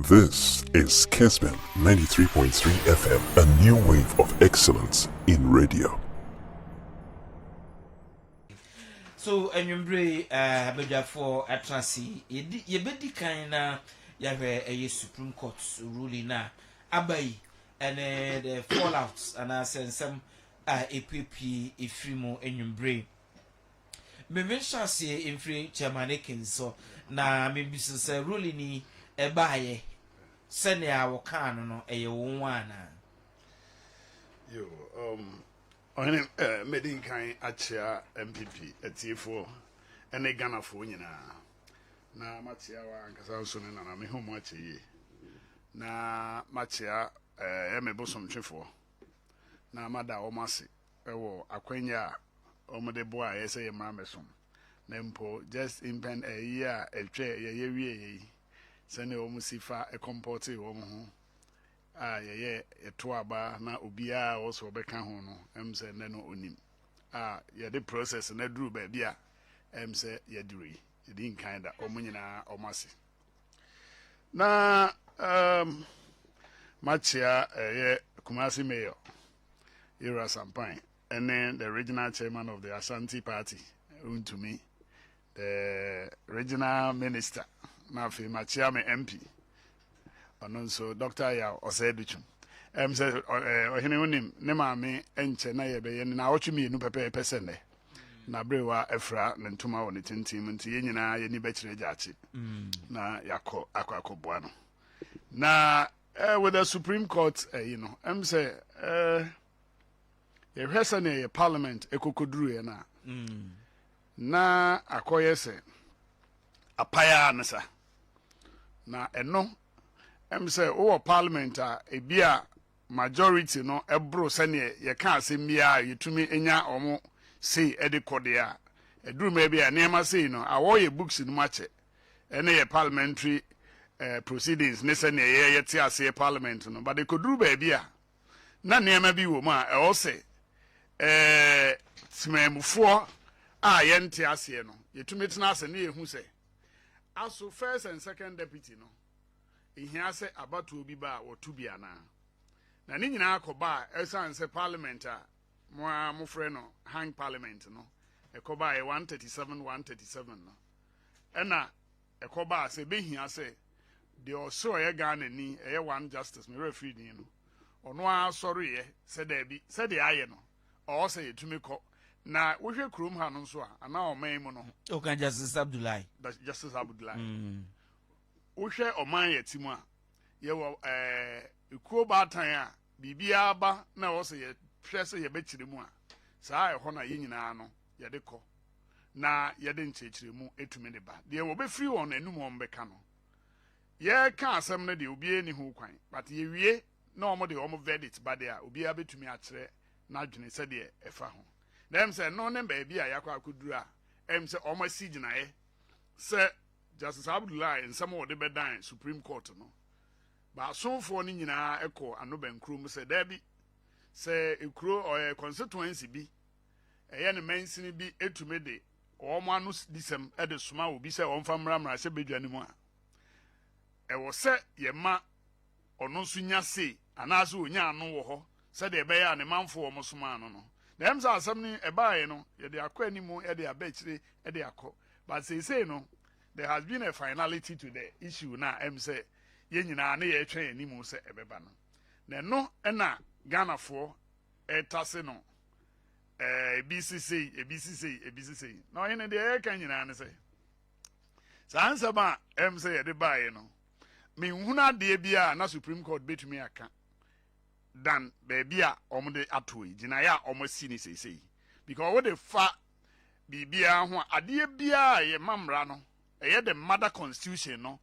This is Kessben 93.3 FM, a new wave of excellence in radio. So, and you bring a for a trustee, ye bedi kind a Supreme Court ruling now, Abai, and the fallouts, and I send some APP if you more and you bring. Maybe shall say in free Chairman Aikins, so now maybe since ruling a buy, send our canon a one. Yo, Ohene medin kan achia NPP etifo ene Ghana fo nyina na matia wa ankasa so ne na me homo achi na matia me bosom twefo na mada o mase ewo akwanya o mede bo a yese ye mra mesom na mpo just impen a year etwe ye wie se ne o musifa e comporte o mo ho ye eto aba na obia wo so beka ho no emse ne no onim ye the process na duru ba bia emse ye duri di nkan da omunyina omase na machia ye Kumasi mayor Ira Sampan and then the regional chairman of the Ashanti party to me the regional minister na fi machia me MP so Dr. Ya Oseduchum. Say Ohene unim ne maame enche na ye be ye na awotwe nu pepe pesende. Na brewa efra ne ntoma woni tintim nti ye nyina ye ni be kire gyache. Na yakọ akọboa no. Na with the Supreme Court say ye hwese ne ye parliament ekokoduru ye na. Na akoye se apaya nsa. Na eno say oh parliament ebia majority no ebro sene ye ka asem bia yetumi enya omo say edekode a eduru ma bia nema say no awoye books no mache ene ye parliamentary proceedings ne sene ye yete ase parliament no but ekoduru ba bia na nema bi wo ma e o say timemufo a ye nte ase no yetumi tena ase ne yehu say aso first and second deputy no ihia se abatu obi ba wotu bia na ni nyina akoba esan se parliament a mo frɛ no hang parliament no ekoba e 137 no ɛna ekoba se behia se de oso ye Ghana ni eye one justice me referee ni no ono a sɔre ye se da bi se de aye no o se yetumi kɔ na wohwɛ krom ha no nso a ana ɔman mu no O kan Justice Abdullahi wohwɛ ɔman yɛ timu a yɛwɔ ekuo baatan a bibia ba na wɔ sɛ yɛ hwɛ sɛ yɛbɛkyerɛ mu a saa ɛhɔ na yɛ nyinaa no yɛde kɔ na yɛde nkyerɛkyerɛ mu etumi de ba deɛ wɔbɛfiri wɔn anum wɔn bɛka no yɛka asɛm no deɛ obiara ni ho kwan but yɛwie na wɔn de wɔn verdict ba deɛ a obiara bɛtumi akyerɛ n'adwene sɛdeɛ ɛfa ho na ɛm sɛ no ne baabi a yɛakɔ akɔduru a ɛm sɛ wɔn asi gyinaeɛ sɛ Justice Abdullahi and some of the bedan Supreme Court no. But so for ni nyina eko anoben krum say there be say a crew or a constituency be a ne mensini bi etume de o mo anu disem e de soma obi say on famra se bedwane mu a e wo se ye ma ono nso nya sei anaase onya anu wo ho se de be ya ne manfo o mo soma anu no na em sa asem ni e baaye no ye de akọ animu e de abechire e de akọ but say no there has been a finality to the issue na say ye nyina na ye twen animu se ebeba no na no na Ghana for etase no BCC na ene de e kan nyina ne say sansa ba say ye de bae no me huna de bia na Supreme Court betumi aka dan baby a omde atoi gina ya omosi ni sei because what the fa bibia ho ade bia ye mamra no the mother constitution no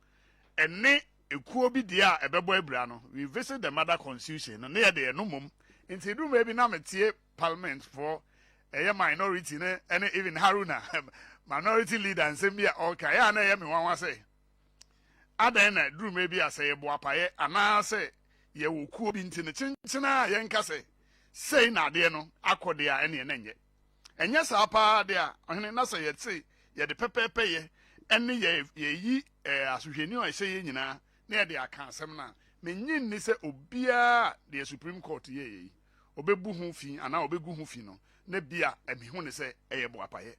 ene ekuo bi dia ebebo abra no we visit the mother constitution no na de no mom nti do maybe na metie parliament for minority ne ene even Haruna minority leader nsem bia okay ya na me wanwa say adan na do maybe asay bo apaye ana say ye wo kuo bi nti ne chinchina ye nka say na de no akode a ene enye enye sa pa de a ohene na say ye tse ye de pepepe ye ene ye yi asuhwani o ehye nyina na de aka asem na menyin ni se obia the Supreme Court ye obebu ho fi ana obegu ho fi no na bia emihu ne se eye boapaye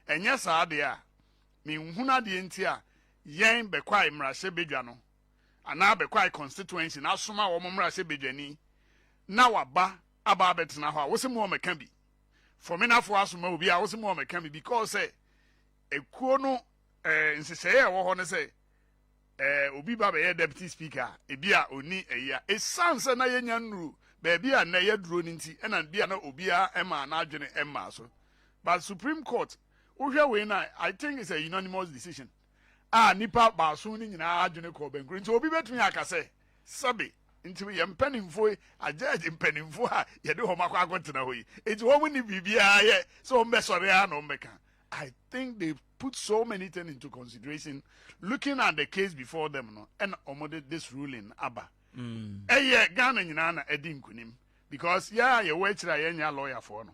enye saa de a menhuna de enti a yen bekwai mrahye bedwa no ana bekwai constituency na soma wo mrahye bedwani na waba aba betena ho a wo se mo meka bi for me na fo asoma obi a wo se mo meka bi because ekuo no nseseye wo ho ne se obi ba be deputy speaker ebia oni eya esanse na yenya nuru baby a na yaduro nti ena bia na obia ema na adwene ema so but Supreme Court uhwe we na I think it's a unanimous decision nipa ba so ni nyina adwene ko bankuru nti obi betumi akase sabe nti ye mpanimfo ajaji mpanimfo a ye de ho makwa agotena hoyi enti wo mu ni bibia ye so mbesore a no mbeka I think they put so many things into consideration looking at the case before them no and omode this ruling aba Ghana nyina na edi nkunim because ye wechira ye nya lawyer for no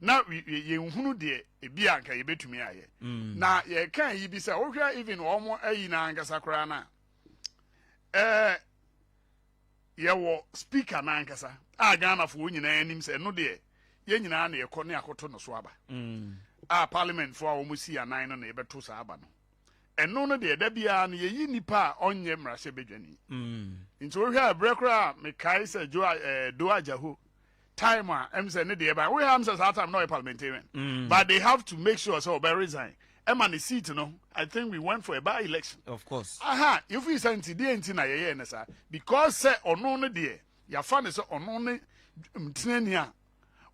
na ye nhunu de ebi anka ye betumi aye na ye kan yi bi say ohwa even omo ayi na ankasa kra na ye wo speaker na ankasa Ghana fo nyina anim say no de ye nyina na ye kɔ ne akoto no so aba parliament for a omusi anan no na ye beto sa aba no eno no de da bia na ye yi nipa onye mrahye bedwani nti ohwa brekra me kai say do ajaho time am say ne de ba we am say that time no parliamentarian but they have to make sure so be resign the seat no I think we went for a by election of course if we say nti de nti na ye ne sa because say ono no de ya fa ne say ono ne mtenani a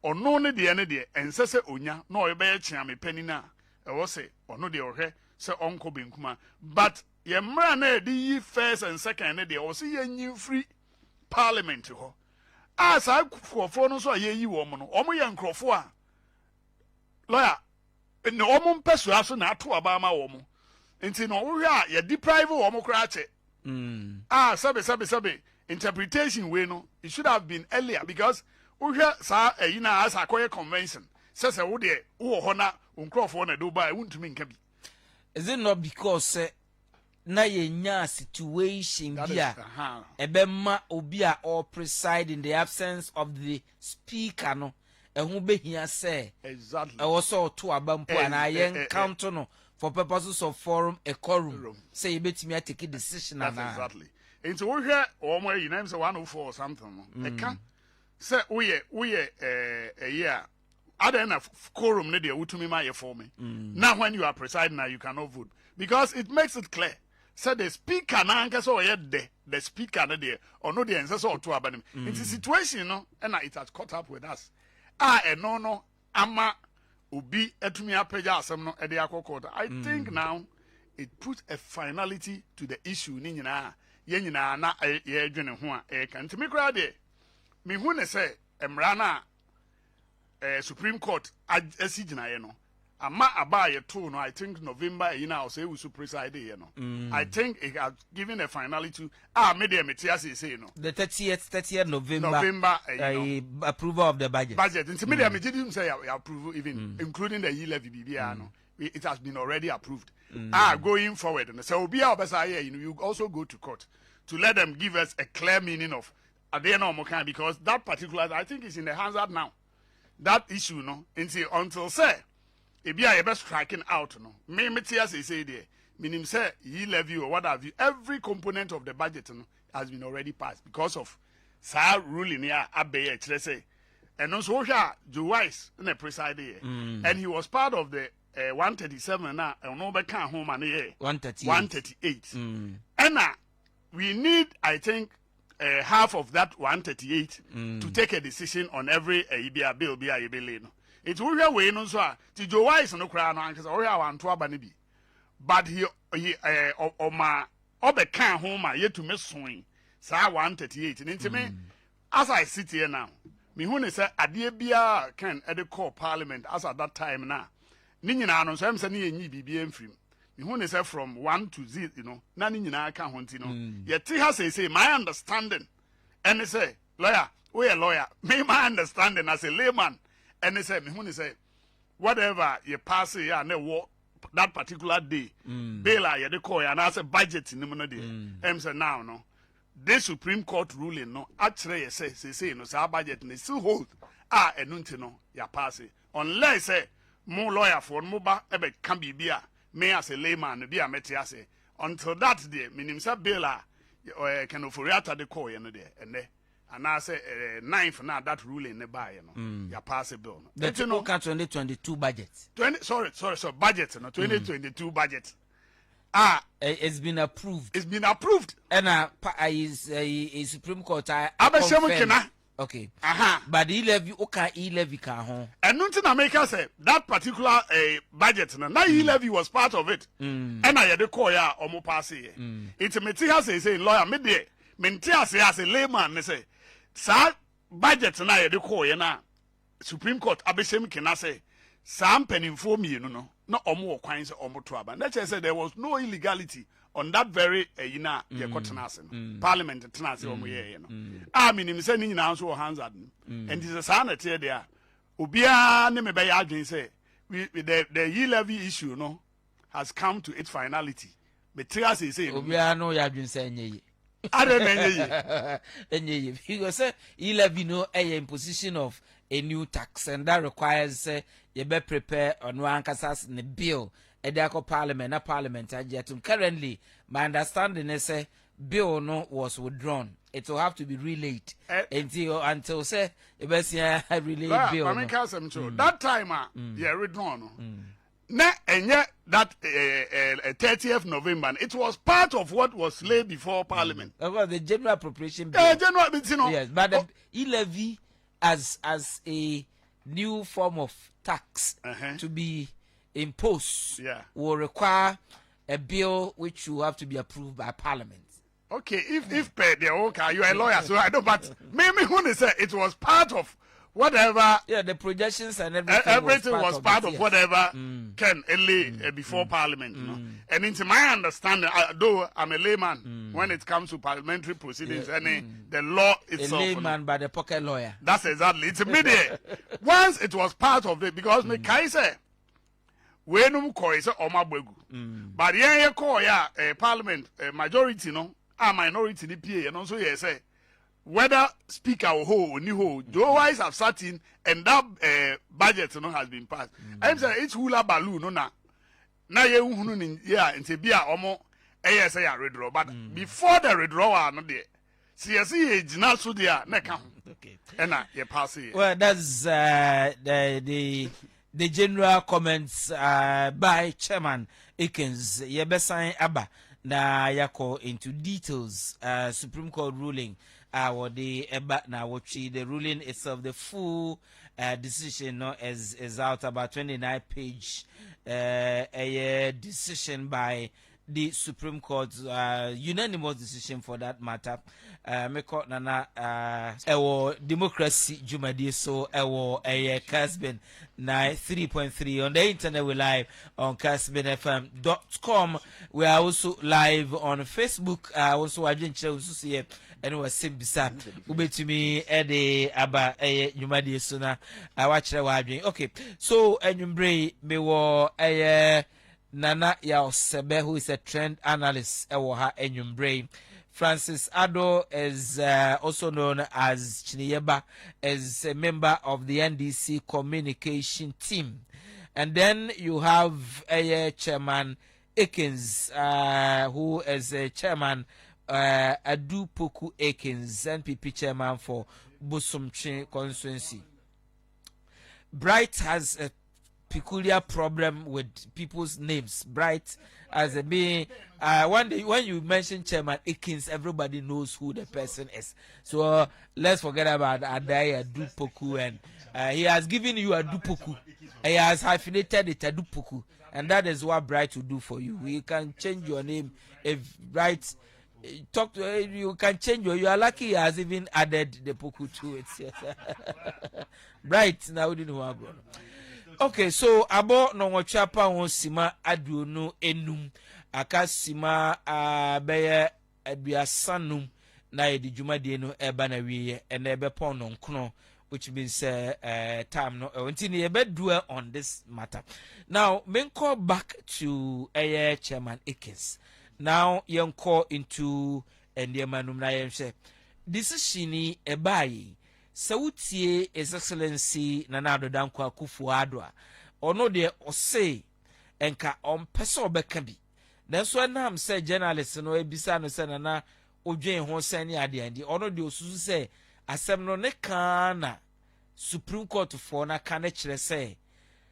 ono ne de ne de ense se onya na o be chia me pani na e wo say ono de ohwe say onko benkuma but ye mra na de yi first and second ne de o say ye nyi free parliament ho sa nkrofo no so ye yi wo mo no o mo ye nkrofo a lawyer ne o mo mpeso aso na ato aba ma wo mo enti no wo hwe a ye deprive wo mo kra che sabe interpretation we no it should have been earlier because wo hwe sa eyi na asa koye convention se wo de wo ho na nkrofo na do ba wuntumi nka bi is it not because na yenya situation bia ebema obi a or preside in the absence of the speaker no ehun behia say exactly e was so to abampo na yen count no for purposes of forum a quorum say you betimi take a decision na exactly into wo hwe o mo yi na say 104 or something no e ka say we year other na quorum ne de wutumi ma ye for me now when you are presiding now you cannot vote because it makes it clear. So the speaker na anka so ye the speaker na there or no the answer so to abanim it's a situation no and it has caught up with us no ama obi etumi apeja asem no e de akokota I think now it puts a finality to the issue ni nyina ye nyina na ye dwene ho a e kan timi kra de me hu ne say emra na Supreme Court asi gina ye no ama aba ye to no I think November you know say we should preside here no I think it has given a finality to media metia say no the 30th November approval of the budget into media me didn't say approve even including the levy bibia no it has been already approved going forward and so be obesa here you also go to court to let them give us a clear meaning of they no more can because that particular I think is in the hands out now that issue no until say ebia ye be striking out no me tia say there meaning say ye levy or what have you every component of the budget no has been already passed because of sa ruling here abeye kire say and also Joe Wise na preside here and he was part of the 137 na no be kan home man here 138 and we need I think half of that 138 to take a decision on every ibia bill bia yebele no it will hear way no so ti Joe Wise no kra no ankasa o hear wan to aba ne bi but he obeka ho ma yetu mesoin sa 138 nti me as I sit here now me hu ne say ade bia can e de call parliament as at that time na ni nyina no so em say ne yenyi bibia mfrim me hu ne say from 1 to 0 you know na ni nyina aka ho nti no yeti ha say my understanding and say lawyer we a lawyer me my understanding as a layman and they say me who say whatever you pass here and that particular day bail a yɛde call and as a budget in no day say now no this Supreme Court ruling no actually say no say budget no still hold ɛno nti no ya pass it unless say more lawyer for mo ba ebe can be me as a layman be a meti ase until that day minim say bail a can oforiata de call you no there and I say 9th now that ruling ne buy ya pass a bill the 2022 budget 20 sorry budget no 2022 budget it's been approved and a Supreme Court okay but e-levy e-levy can home and nothing America say that particular budget na e-levy was part of it and I had the call ya omo pass here it's me say lawyer me there me as a layman me say sa budget na had the call ya na Supreme Court abeshem kena say sam penifo mienu no na omo kwan say omo to aba na say there was no illegality on that very ye cottonase parliament tenase omo ye no minim say ni nyina so hands at and this is an ate there obia ne me be ya adwen say the e-levy issue no has come to its finality but say obia no ya adwen say enye I don't know enye because e-levy no imposition of a new tax and that requires you be prepare on one kasas ne bill edako parliament na parliament ajetum currently my understanding is bill no was withdrawn it will have to be relayed until say ebesia relay bill I mean that time yeah withdrawn na enye that 30th November it was part of what was laid before parliament about the general appropriation bill yes but the e-levy as a new form of tax to be imposed will require a bill which will have to be approved by parliament. Okay, if you are a lawyer, so I know, but maybe when they say it was part of whatever. Yeah, the projections and everything. Everything was part of whatever can lay before parliament. You know? And into my understanding, though I'm a layman, when it comes to parliamentary proceedings, the law itself. A layman by the pocket lawyer. That's exactly. It's immediate. Once it was part of it, because me kai say, when you call it omabwegu, but yeah, call parliament majority no, minority the PA, and also say. Whether speaker or who or new the wise have sat in and that budget has been passed. I'm saying it's hula balloon no na ye hunu nti bia omo say a redraw but before the withdrawal no there see ejina so there na ka okay and ye pass it. Well, that's the general comments by Chairman Aikins. Ye besan aba na yako into details Supreme Court ruling the ruling itself, the full decision is out, about 29 page a decision by the Supreme Court, unanimous decision for that matter. Me call nana democracy jumadi so Kessben 3.3 on the internet. We live on KessbenFM.com. We are also live on Facebook. Also I didn't see and was Simbisa Ubetumi Ede Aba Jumadi Suna. I watch the waging. Okay, so Enyumbre me wo Nana Yao Sebe, who is a trend analyst, Ewoha Enyumbre. Francis Ado is also known as Chiniyeba, is a member of the NDC communication team. And then you have a Chairman Aikins, who is a chairman, Adu Poku Aikins, NPP chairman for Busumchi constituency. Bright has a peculiar problem with people's names. Bright as a being when you mention Chairman Aikins, everybody knows who the person is. So let's forget about Adai Adupoku, and he has given you Adupoku. He has hyphenated it Adupoku, and that is what Bright will do for you. You can change your name if Bright talk to you can change you are lucky he has even added the Poku to it. Bright now didn't know. Okay, so abo no chapa won sima aduonu enum akasima beye aduasanum na yedi dwumade no eba na wiye ene ebe pon no nkono which means time no until you dwell on this matter. Now, men call back to Chairman Aikins. Now, young call into and the manum na say decision ni ebayi. Sautie His Excellency Nana Dankwa Akufo-Addo ono de ose enka on pese obeka bi. Nanso na am say journalist no ebisa no say nana odwen ho sani ade ande ono de osusu say asem no ne kana Supreme Court for na kana kire say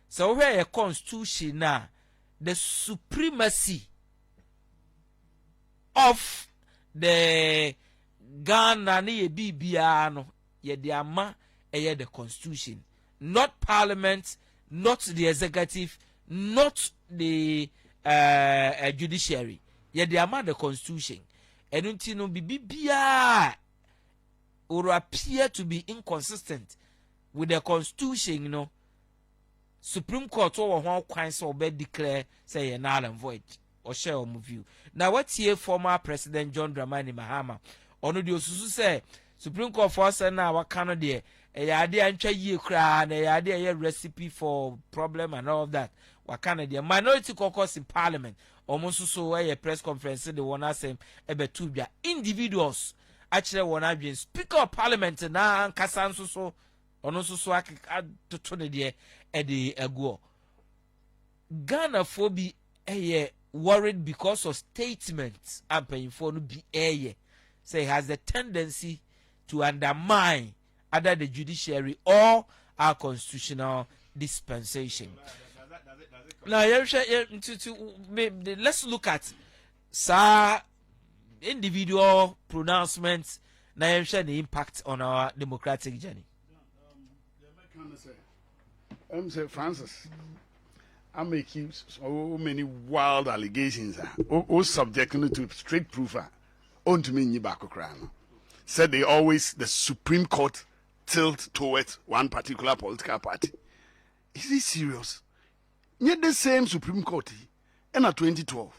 so where a constitution na the supremacy of the Ghana ne bibia no ye de ama eye the constitution, not parliament, not the executive, not the judiciary. Ye de ama the constitution. And until no bibia or appear to be inconsistent with the constitution, you know, Supreme Court or one kind so be declare say a null and void or share or view. Now what here former President John Dramani Mahama ono de osusu say Supreme Court for us na wakano de ade antwa yie kra na ade a recipe for problem and all of that wakano de minority caucus in parliament almost so a press conference the one asem ebetu bia individuals actually one adwen speaker of parliament na nkasa nso so ono so atoto ne de e de aguo Ghana for be worried because of statements and paying for no be say has the tendency to undermine either the judiciary or our constitutional dispensation. Now, let's look at individual pronouncements. Now, the impact on our democratic journey. Say Francis, I make so many wild allegations. All subjecting to straight proof. On to me, said they always the Supreme Court tilt towards one particular political party. Is this serious? Yet the same Supreme Court in 2012.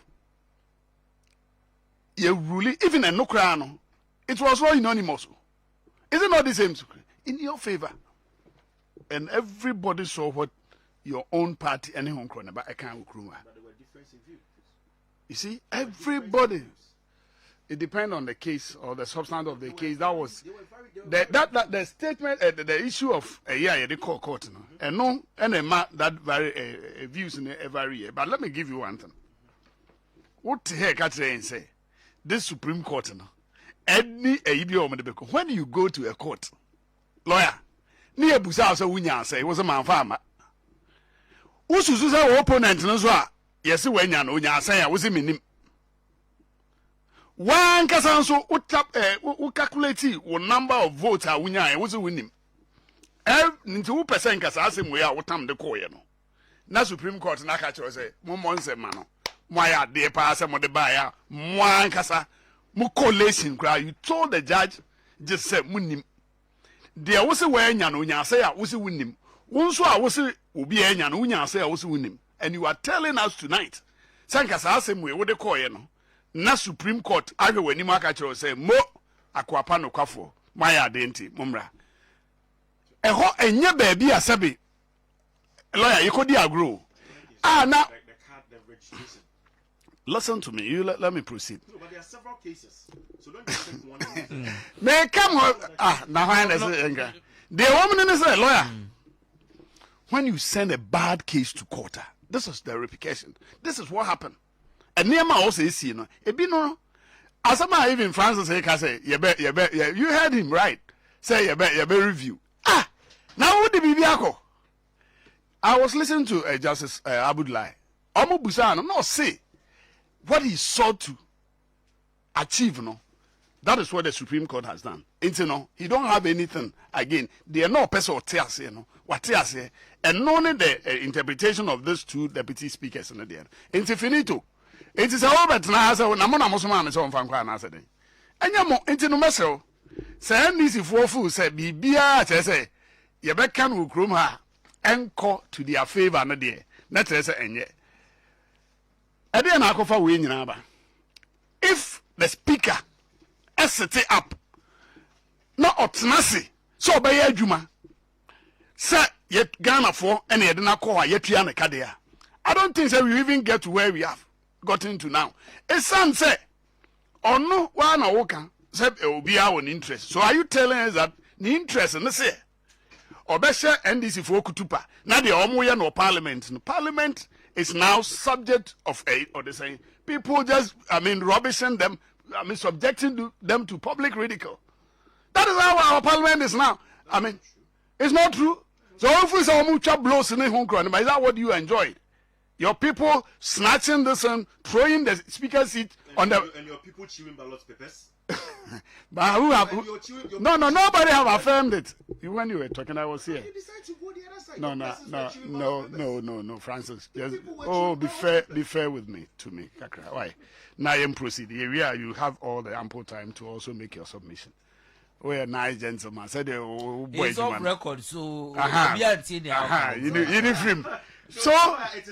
You really even a no crown. It was all unanimous. Is it not the same in your favor? And everybody saw what your own party and home crown about a kind of crew. You see, everybody. It depends on the case or the substance of the case. That was the statement, the issue of a year they call court, and no, and a that vary views in every year. But let me give you one thing. What the heck I say? This Supreme Court, any when you go to a court, lawyer, near Busa Winya say was a man farmer. Ususa opponent yes, when you say I was him. One person so calculate what number of votes are winning. Was winning. 2% kasa asem we a wotam de ko ye no. Na Supreme Court na ka kire say mo monse ma no. Mo ya de pa asem mo de ba ya. Mo ankasa mo collation kra you told the judge just say munim. De wo se we anya no nya say a wo se winnim. Wo nso a wo se obi anya no nya say a wo se winnim. And you are telling us tonight. Sankasa asem we wo de ko ye no. Na Supreme Court agwe wani maka kire say mo akwapa no kwafo maya adenti mumra eho enye baabi asabe lawyer you could agro na listen to me you let me proceed. No, but there are several cases, so don't just take one. Me come na why na the woman is a lawyer. When you send a bad case to court, this is the repercussion. This is what happened. And near my also is no. No. As I even Francis say, you heard him right. Say you review. Now what the Bibiako? I was listening to Justice Abudulai. Omo Busano no say what he sought to achieve. No, that is what the Supreme Court has done. It's no, he don't have anything again. They are no person or tears, what tears, and only the interpretation of these two deputy speakers in the end. It's finito. It is a Robert Nasa, Namona Mosman is on Fankwana Saturday. And Yamo, into no messel. Say, Nisi Fofu said, Bibia, say, Yabekan will groom her and call to their favor, no dear. Not as a end yet. I didn't know for winning. If the speaker set it up, not Otnasi, so by Juma, Sir, yet Ghana for any Edna Koa, yet Yana Kadea. I don't think so we even get to where we have gotten to now. A son said, or no, one or can say it will be our interest. So are you telling us that the interest in the say? Or better NDC for Kutupa. Now the Omoya no parliament. No parliament is now subject of aid, or they say people just rubbishing them, subjecting them to public ridicule. That is how our parliament is now. It's not true. So if we say mucha blows in the home crowd, is that what you enjoyed? Your people snatching this and throwing the speaker seat on the. And your people chewing ballot papers. But who have? Nobody have affirmed it. When you were talking, I was here. You decide to go the other side. No, Francis. Just, be fair with me, Kakra. Why? Now you proceed. Here you have all the ample time to also make your submission. We are nice gentlemen. Said it's off record, so you need film. So it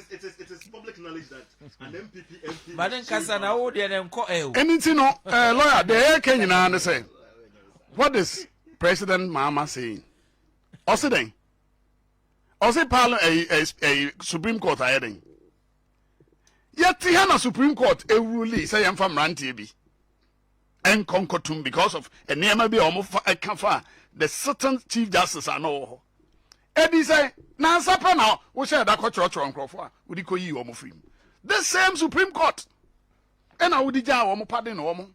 is public knowledge that an NPP. But then Kasana, oh, they them call anything, lawyer. The Kenyan and say, what is President Mahama saying? Also, then, Parliament a Supreme Court hearing. Yet, the Supreme Court a ruling say I'm from Rantibi and Concotum because of a near be almost a kafa. The certain Chief Justice I know. Eddie say, now supper now, we share that culture on Crawford. Would you call you almost free? The same Supreme Court. And I would jar almost pardon almost.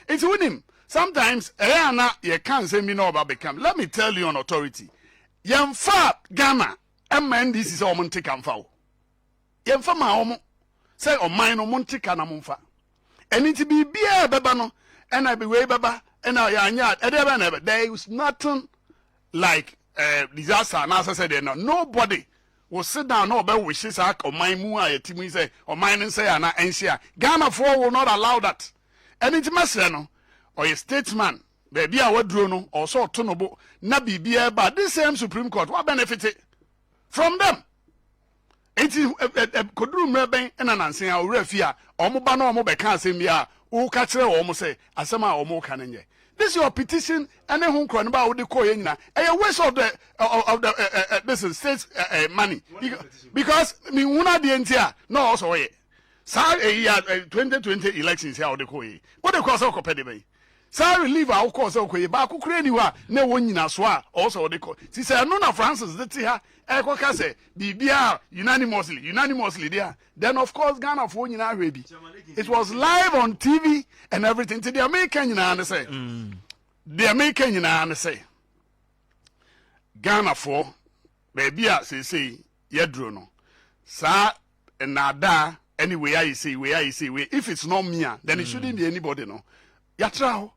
It's with him. Sometimes, you can't say me no about become. Let me tell you on authority. Yam fa Ghana, and man, this is almost take and foul. Yam fa my almost say, or mine or Montica Namunfa. And it be beer, Babano, and I be way Baba, and I yard, and never. There is nothing like disaster, and as I said, nobody will sit down no better wishes or my mua team say or mine and say and share. Ghana 4 will not allow that. And it's Masseno or a statesman, baby, I would drone or so tunnable, nabi beer, but this same Supreme Court, what benefited from them? It is a could room rebbe and an answer or refia or mobano or mobecan same year, who catch her almost say, as some or more cannon. This is your petition, and then who can about the coin. A waste of the this is state's money because me una the entire no also way. Sorry, 2020 elections here the coin. What the course of competitive? Sorry, leave our course of coin. But who create you no one in a swa also the coin. She said, "No, Francis, the tia, Equacase, BBR unanimously there." Then of course Ghana for you now, baby. It was live on TV and everything. To the American, you know, say, the American, you know, say, Ghana for baby, say, Yedrono, sir, and nada. Anyway, I see, if it's not me, then it shouldn't be anybody, no. Yatrao,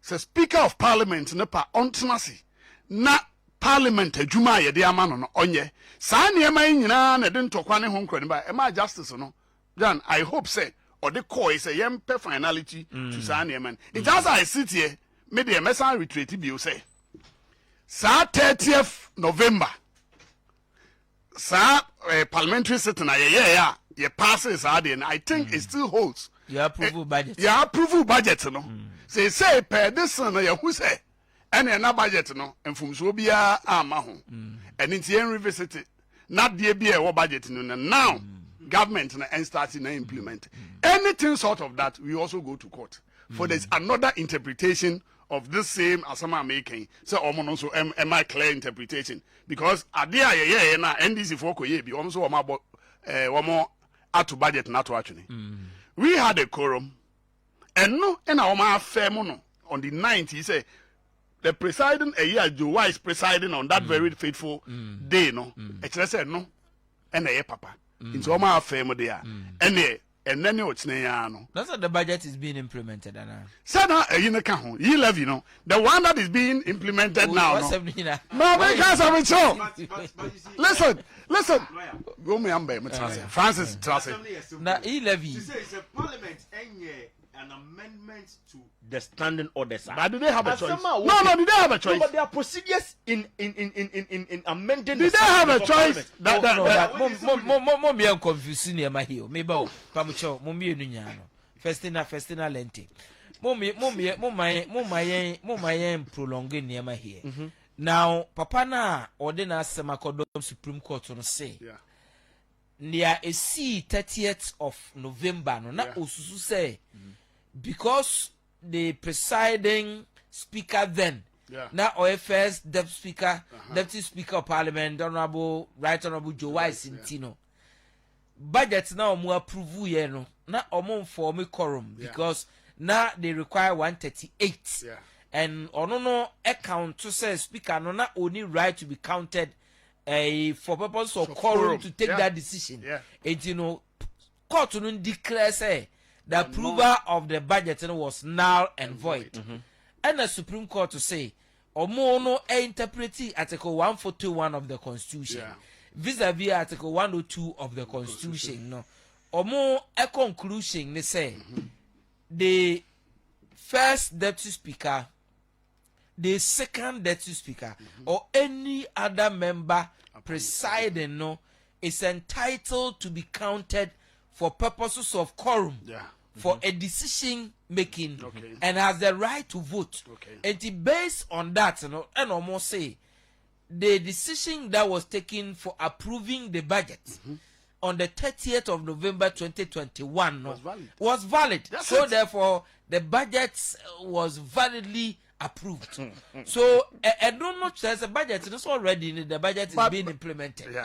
say Speaker of Parliament, nepa ontenasi, na Parliament, Juma, ye dear man on onye. Sani ema nyina na den tokwane ho nkran ba ema justice no. Gyan, I hope say or the core is a yempe finality to Sani ema. It just I sit here, me the message retreat bi say. Sa 30th November. Sa parliamentary sitting ye passes and I think it still holds. You approve budget. You approve budget no. Say per this no ye who say and na budget no mfumso bia ama ho. And it's here revisited. Not the be a budget no now. Government and starting to implement anything sort of that. We also go to court for there's another interpretation of this same asama making. So also am I clear interpretation because adia na NDC for koye bi also more at to budget not actually. We had a quorum and no and our fair mono on the 9th he said the presiding a year Joe Wise presiding on that very faithful day no. It said no and a papa. It's all my family there. And then you know, that's how the budget is being implemented. Sana you love you know the one that is being implemented now. No, because of it so. Listen. Go me Francis Tracy. Now he levy. She says a parliament an amendment to the standing orders. But do they have a choice? No, do they have a choice? No, but there are procedures in amending. Do they have a choice? Mom, I'm confusing near my heel. Maybe Pamucho, Mummy Nunyano, Festina Lente. Mummy, prolonging near my here. Now, Papa na ordena Semakodom Supreme Court on say. Yeah. Near a C 30th of November, no, na osusu say because the presiding speaker then, now our first deputy speaker of parliament, honorable Joe Wise Intino, budget now more approve ye no, na omo form quorum because now they require 138, and no account to say speaker no not only right to be counted. For purpose of quorum to take that decision. And you know, court to declare say the approval of the budget was null and void. And the Supreme Court to say, Omono interpreti Article 141 of the Constitution vis-a-vis Article 102 of the Constitution. No, Omo a conclusion they say the first deputy speaker, the second deputy speaker, or any other member presiding no is entitled to be counted for purposes of quorum for a decision making and has the right to vote. And based on that, you know, and almost say the decision that was taken for approving the budget on the 30th of November 2021 was valid. So therefore the budget was validly approved. So I don't know, there's a budget, it's already the budget is being implemented.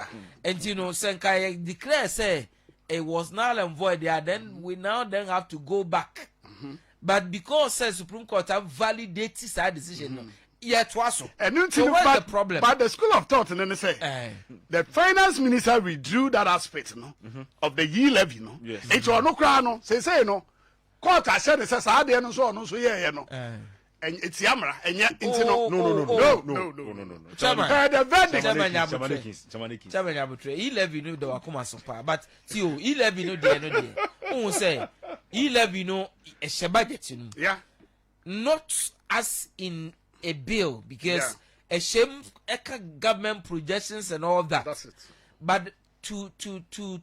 And you know, Senkai declare say it was null and void there, then we now have to go back. But because the Supreme Court have validated that decision, yet was so. And so what's the problem? But the school of thought, and then they say the finance minister withdrew that aspect, of the year levy, It's no crown, say no. Court I said it says I didn't so and it's Yamra, and yet no. Chairman, the verdict. Chairman Yabutre, he levy no the Wakuma Sopa, but see, he levy no dear, no dear. Who say he levy no a shabbaget, not as in a bill, because a shame government projections and all that. That's it. But to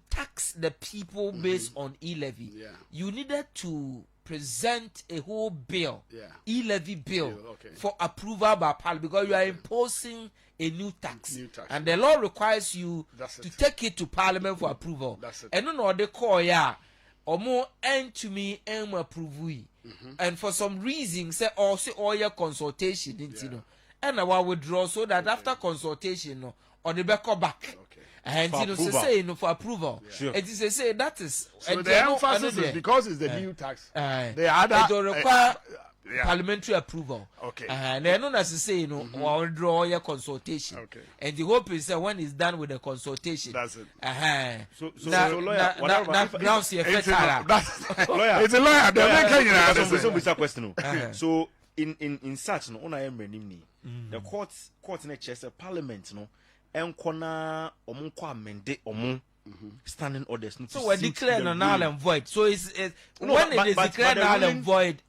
tax the people based on e-levy, you needed to present a whole bill, e-levy bill, for approval by parliament, because you are imposing a new tax. And the law requires you to take it to parliament for approval. And no they call or more end to me approve. And for some reason say also all your consultation, you know, and I will withdraw so that after consultation or the back back. And you know, say no for approval. It is say that is. So the emphasis is because it's the new tax. They require parliamentary approval. And they don't necessarily or withdraw your consultation. And the hope is that when it's done with the consultation, that's it. So lawyer, that grounds your fertile. It's a lawyer. They're making question. So in such no, the courts in the chest, parliament no. Enkona omunko amende omun standing orders. So we're declaring null and void. So it's when it is declared null and void,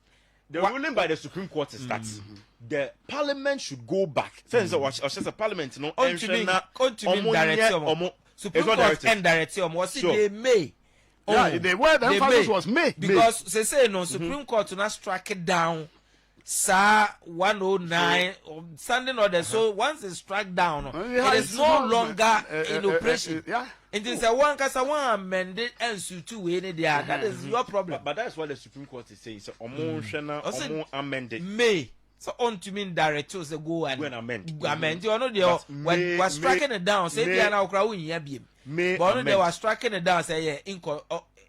the ruling by the Supreme Court is that the Parliament should go back. Since the Parliament, no, Supreme Court and direction was they may. The word emphasis was may because they say no Supreme Court not strike it down. Sir 109 standing order. So once it's struck down, it is no longer in operation. It is a one case one amended and so two any there. That is your problem. But that's what the Supreme Court is saying. So amended may. So on to mean directors say go and amend. You know they when was striking it down. Say they are now crowing here be. But they were striking it down. Say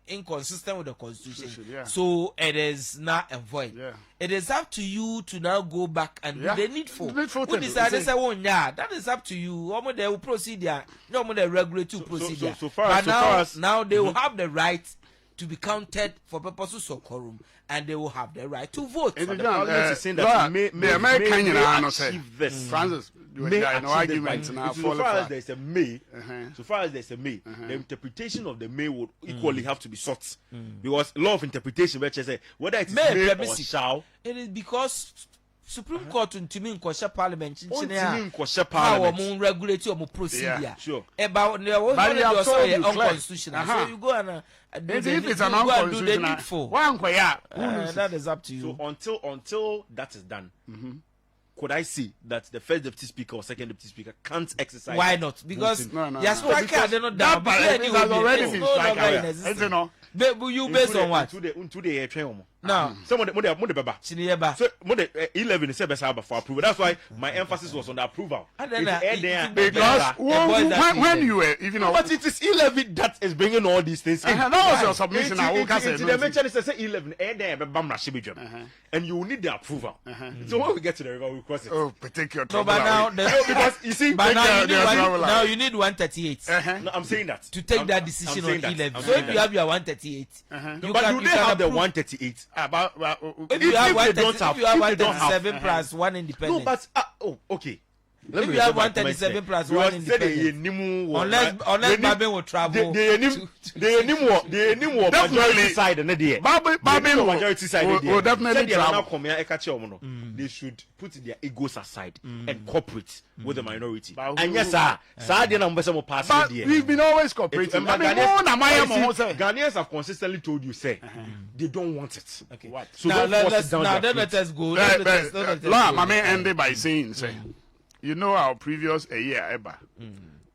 inconsistent with the Constitution. So it is not a void. It is up to you to now go back and do the needful. Who decided say, oh, that is up to you. They will proceed there. No more the regulatory procedure. But now they will have the right to be counted for purposes of quorum, and they will have the right to vote. So the Parliament is saying that the American achieve this. Francis, may no argument now. So far as there's a may, the interpretation of the may would equally have to be sought, because law of interpretation, which is whether it is may or shall. It is because Supreme Court to me in Parliament. Power regulate your procedure. Sure. About unconstitutional. So you go and if it's an unconstitutional, that is up to you. So until that is done, could I see that the first deputy speaker or second deputy speaker can't exercise? Why not? Because No, no, your no. striker, they're not down. That it has already been striker. Striker. You know. You based on what? Into the train. No. So mo de baba. Sinieba. So mo de 11 is best for approval. That's why my emphasis was on the approval. Because when you were, you know, but it is 11 that is bringing all these things in. that was your submission. I will say the mention is say 11 and you will need the approval. So when we get to the river, we cross it. Oh, but take your No, trouble but now, away. Because you see, but Take now you need 138 no, I'm saying that to take that decision on 11. So if you have your 138, you but can, do you they can have the approve. 138? If you have if they don't 130, have- if you have if they don't have- 137 plus one No, independent. but okay. Let If me you have reserve my comments 137 there. plus You one have said independent. Unless Babin will travel. the majority side and the Babin majority side will definitely travel. they should put their egos aside and cooperate with the minority. But And who- yes, sir, the numbers are pass. But we've been always cooperating. I mean, Ghanaians have consistently told you, say, they don't want it. Okay. What? So Now don't force let's it down now their then let throat. us go. Let us Law, go. my man ended by saying, say, you know, our previous a year ever,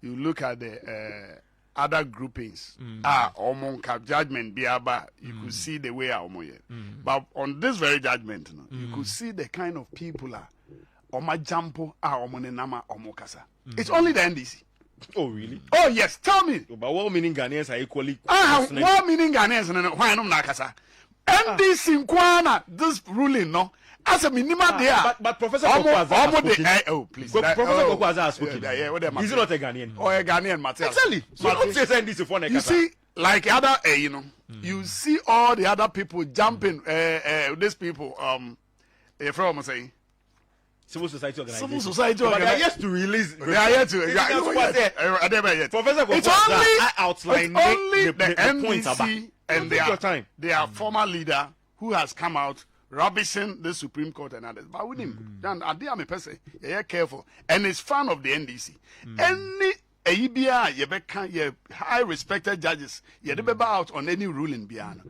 you look at the other groupings, Omon Cap judgment, Biaba, you could see the way our moye. But on this very judgment, you could see the kind of people are Oma Jampo, Omonenama, Omokasa. It's only the NDC. Oh, really? Oh, yes, tell me. But what meaning Ghanaians are equally. What meaning Ghanaians and why not Nakasa? NDC Kwana, this ruling, no. As a minimum there. But Professor Kokwaza has spoken. Oh, please. Professor Kokwaza has spoken. What am I He's saying? not a Ghanaian. Or a Ghanaian material. Exactly. So don't say this for You see, like other, you know, you see all the other people jumping. These people, from saying civil society organization. civil society But they are organization. yet to release. They are yet to. Professor It's Kokwaza, only, I outlined it's only the points about. NDC and Take your time. their former leader who has come out rubbishing the Supreme Court and others. But with him, then I am a person. Yeah, careful, and is fan of the NDC. Any ABA, you high respected judges, you never out on any ruling beyond.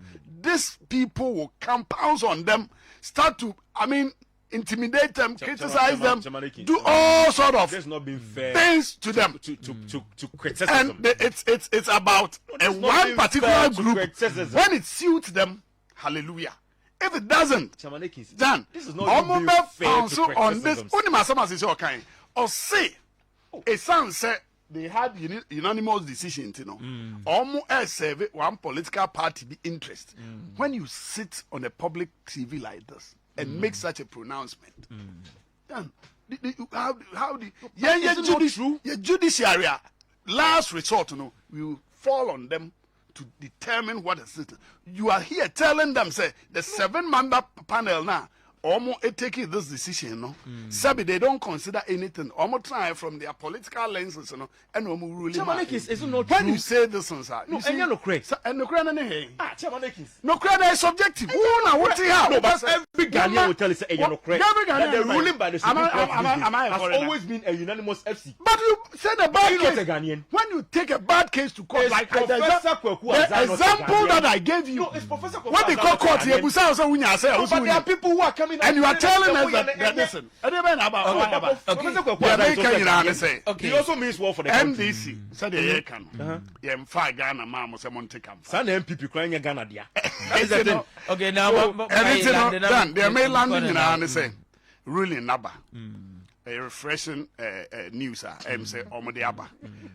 These people will pounce on them, start to, intimidate them, criticize them, do all sort of That's not being fair things to them. to criticism. And it's about that's not one being particular fair to group. criticism. When it suits them, hallelujah. If it doesn't, then This is not being fair to on this. criticisms. Only my summers is okay. Or say, a son said they had unanimous decision, you know. Almost serve one political party be interest. When you sit on a public TV like this and make such a pronouncement, then how the your judiciary last resort, you know, will fall on them to determine what is it. You are here telling them, say, the 7-member panel now, almost taking this decision, no? Sabi, they don't consider anything. Almost try from their political lenses, you know, and almost ruling. Is it not When true? you say this, sir, No, and you're not correct. and no credit, hey. Chairman No credit is subjective. Who now? What you have? No, but every Ghanaian will tell you, say, you're not correct. Every That the Ghanaian, ruling by the Supreme Court am I a has foreigner? always been a unanimous FC. But you said a Are bad you not a case. Ghanaian? When you take a bad case to court, Is like Professor Kweku the Azar not a example Ghanaian? that I gave you. No, it's Professor Kweku What they Azar call not a court, Ghanaian. you say, also, when you say, No, but there are people who are coming out and you are telling us that that listen, I don't know about Professor Kweku Yeah, Azar they is can also a you Ghanaian. say. He also means well for the country. MDC said the year can. Yeah, five Ghana, Mamma, someone take him. Sana NPP crying in Ghana there. Okay, now Anything done, they may land in and say, ruling Naba. A refreshing news, say, Omodiaba.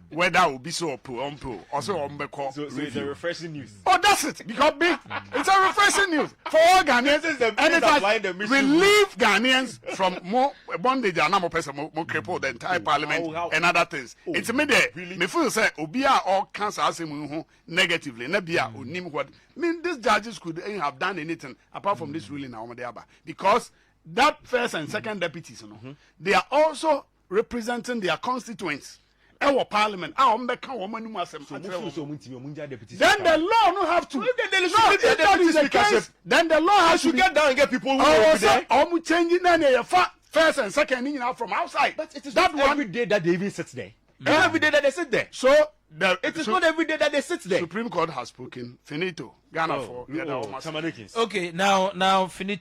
Whether will be so poor, also on the call. So it's a refreshing news. Oh, that's it. Because big, it's a refreshing news for all Ghanaians, This is the and it applying the has mission relieved Ghanaians from more bondage and more person, more cripple the entire parliament how- and other things. It's me there. Really? Me feel say Obia all cancer as negatively. Nebia unim what. Mean these judges could have done anything apart from this ruling now because that first and second deputies, you know, they are also representing their constituents. Our parliament, our Mbeka woman who must So then the law no have to. Well, then they No, should if get that is the deputy speakership. case, then the law I has to should be. get down and get people who will Oh, be so there. I'm changing then first and second you know from outside. But it is that not every one. day that they even sit there. Not every day that they sit there. So the It is not every day that they sit there. Supreme Court has spoken. Finito. Ghana for the other Oh, almost. Chairman Aikins. Okay, now finito.